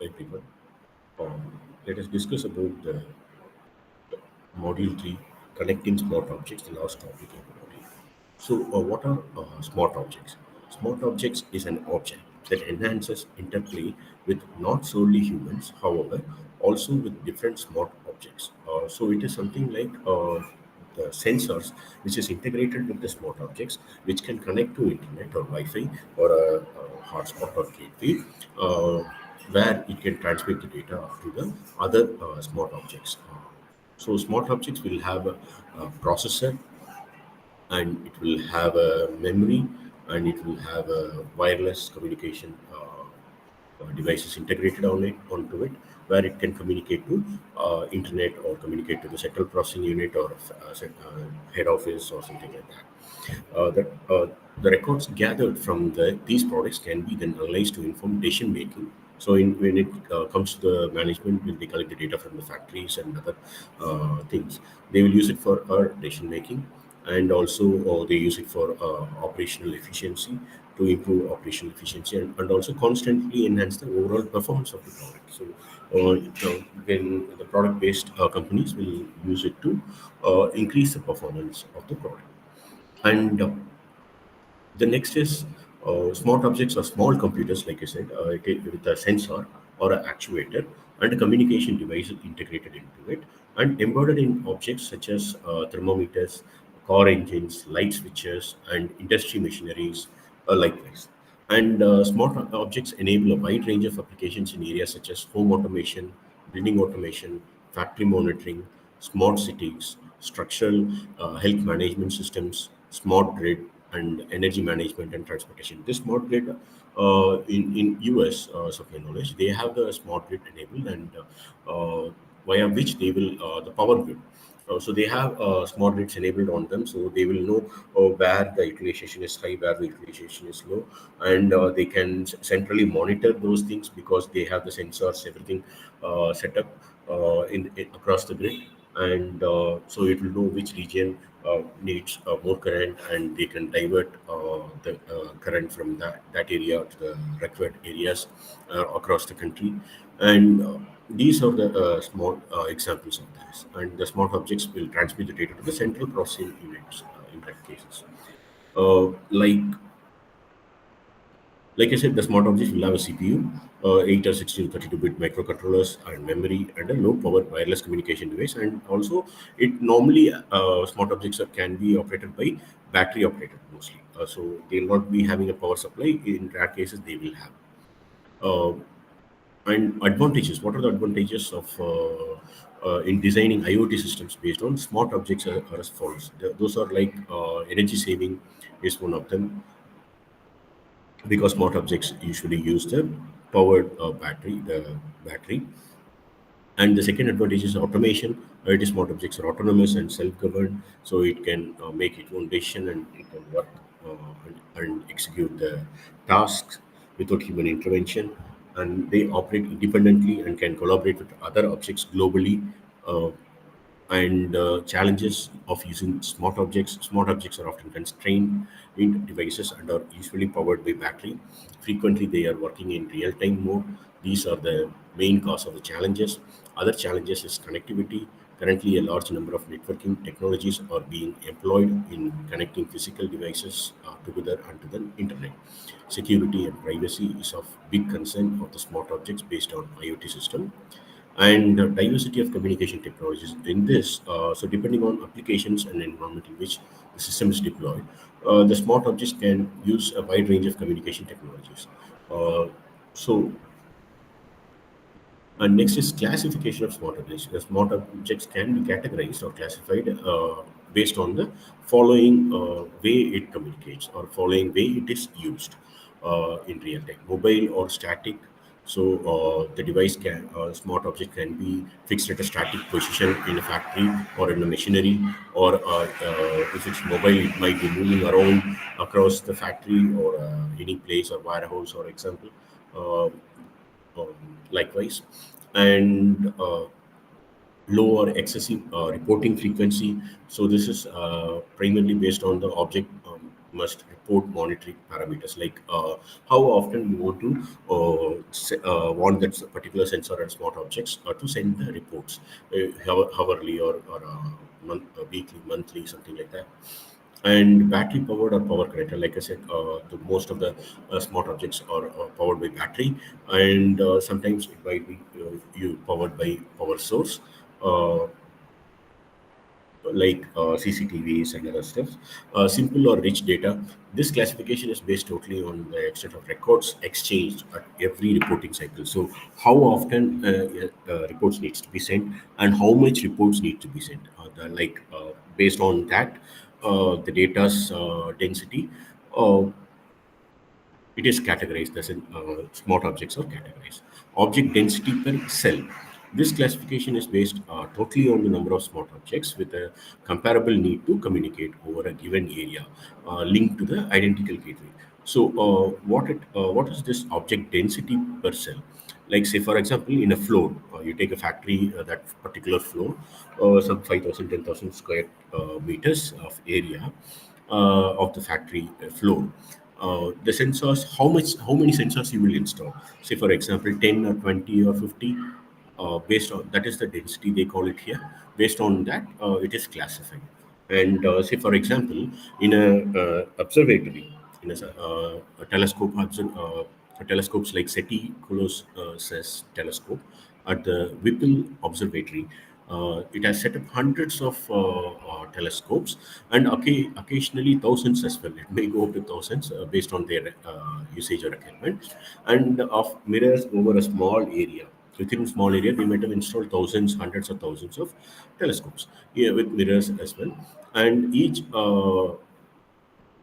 everyone. Let us discuss about the module 3, connecting smart objects, the last topic in the module. So, what are smart objects? Smart objects is an object that enhances interplay with not solely humans, however, also with different smart objects. So, it is something like the sensors, which is integrated with the smart objects, which can connect to internet or Wi-Fi or a hotspot or gateway, where it can transmit the data to the other smart objects. So smart objects will have a processor, and it will have a memory, and it will have a wireless communication devices integrated on it onto it, where it can communicate to internet or communicate to the central processing unit or head office or something like that. The records gathered from these products can be then analyzed to inform decision making. So, when it comes to the management, when they collect the data from the factories and other things, they will use it for decision making, and also they use it for operational efficiency, to improve operational efficiency, and also constantly enhance the overall performance of the product. So, when the product-based companies will use it to increase the performance of the product. And the next is smart objects or small computers, like I said, with a sensor or an actuator and a communication device integrated into it and embedded in objects such as thermometers, car engines, light switches, and industry machineries, likewise. And smart objects enable a wide range of applications in areas such as home automation, building automation, factory monitoring, smart cities, structural health management systems, smart grid, and energy management and transportation. This smart grid in US, of my knowledge, they have the smart grid enabled, and via which they will the power grid. So they have smart grids enabled on them, so they will know where the utilization is high, where the utilization is low, and they can centrally monitor those things because they have the sensors, everything set up across the grid, and so it will know which region needs more current, and they can divert the current from that area to the required areas across the country. And these are the small examples of this. And the smart objects will transmit the data to the central processing units in that cases. Like I said, the smart objects will have a CPU, 8 or 16 32-bit microcontrollers, and memory, and a low-power wireless communication device. And also, it normally smart objects can be operated by battery operated mostly. So they will not be having a power supply. In rare cases, they will have. Uh, and advantages. What are the advantages of in designing IoT systems based on smart objects are as follows. Those are like energy saving is one of them, because smart objects usually use the powered battery. And the second advantage is automation. IoT smart objects are autonomous and self-governed, so it can make its own decision, and it can work and execute the tasks without human intervention. And they operate independently and can collaborate with other objects globally. Uh, and challenges of using smart objects. Smart objects are often constrained in devices and are usually powered by battery. Frequently, they are working in real-time mode. These are the main cause of the challenges. Other challenges is connectivity. Currently, a large number of networking technologies are being employed in connecting physical devices together onto the internet. Security and privacy is of big concern of the smart objects based on IoT system, and diversity of communication technologies in this. So, depending on applications and environment in which the system is deployed, the smart objects can use a wide range of communication technologies. Uh, so, and next is classification of smart objects. The smart objects can be categorized or classified based on the following way it communicates or following way it is used in real time, mobile or static. So the device can, smart object can be fixed at a static position in a factory or in a machinery, or if it's mobile, it might be moving around across the factory or any place or warehouse, or example. Uh, Likewise, and low or excessive reporting frequency. So this is primarily based on the object must report monitoring parameters like how often you want to want that particular sensor and smart objects to send the reports, hourly or weekly, monthly, something like that. And battery powered or power connected, like I said, most of the smart objects are powered by battery, and sometimes it might be you powered by power source. Uh, like CCTVs and other stuff. Simple or rich data. This classification is based totally on the extent of records exchanged at every reporting cycle. So, how often reports needs to be sent and how much reports need to be sent. Based on that, the data's density. It is categorized as in smart objects are categorized. Object density per cell. This classification is based totally on the number of smart objects with a comparable need to communicate over a given area linked to the identical gateway. So, what is this object density per cell? Like, say, for example, in a floor, you take a factory, that particular floor, some 5,000, 10,000 square meters of area of the factory floor. The sensors, how many sensors you will install? Say, for example, 10 or 20 or 50. Based on that is the density they call it here. Based on that, it is classified. And say, for example, in a observatory, in a telescope, telescopes like SETI says telescope at the Whipple Observatory. It has set up hundreds of telescopes and occasionally thousands as well. It may go up to thousands based on their usage or requirement, and of mirrors over a small area. Within a small area, they might have installed thousands, hundreds of thousands of telescopes, yeah, with mirrors as well. And each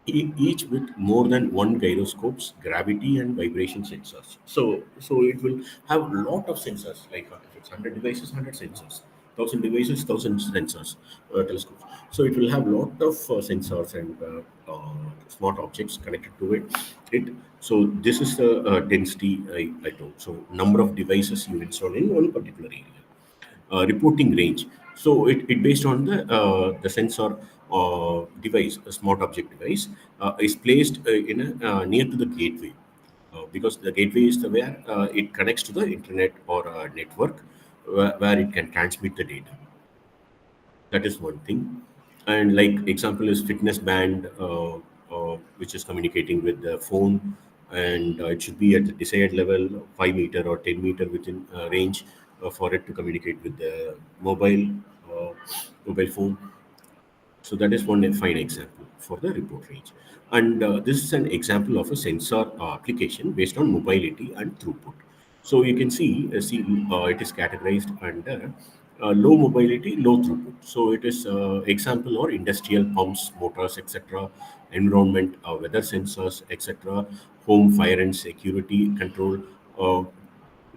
with more than one gyroscopes, gravity and vibration sensors. So it will have a lot of sensors. Like if it's 100 devices, 100 sensors, 1,000 devices, 1,000 sensors, telescopes. So it will have lot of sensors and smart objects connected to it. So this is the density I told. So number of devices you install in one particular area. Reporting range. So it based on the sensor device, a smart object device, is placed in near to the gateway, because the gateway is the where it connects to the internet or network, where it can transmit the data. That is one thing. And like example is fitness band, which is communicating with the phone, and it should be at the desired level, 5 meter or 10 meter within range, for it to communicate with the uh, mobile phone. So that is one fine example for the report range. And this is an example of a sensor application based on mobility and throughput. So you can see it is categorized under low mobility, low throughput. So it is example or industrial pumps, motors, etc., environment, weather sensors, etc., home fire and security control. Uh,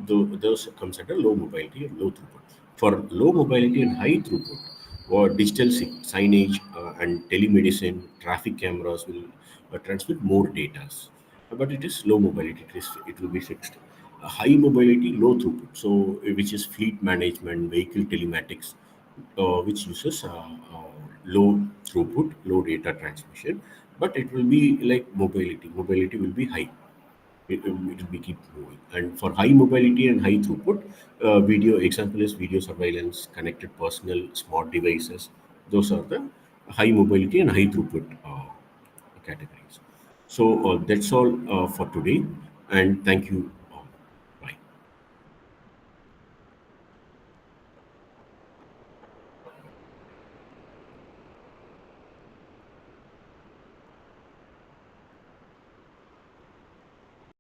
those comes under low mobility and low throughput. For low mobility and high throughput, or digital signage and telemedicine, traffic cameras will transmit more data. But it is low mobility, it will be fixed. High mobility, low throughput, so which is fleet management, vehicle telematics, which uses low throughput, low data transmission, but it will be like mobility. Mobility will be high, it will be keep moving. And for high mobility and high throughput, video example is video surveillance, connected personal smart devices. Those are the high mobility and high throughput categories. So that's all for today, and thank you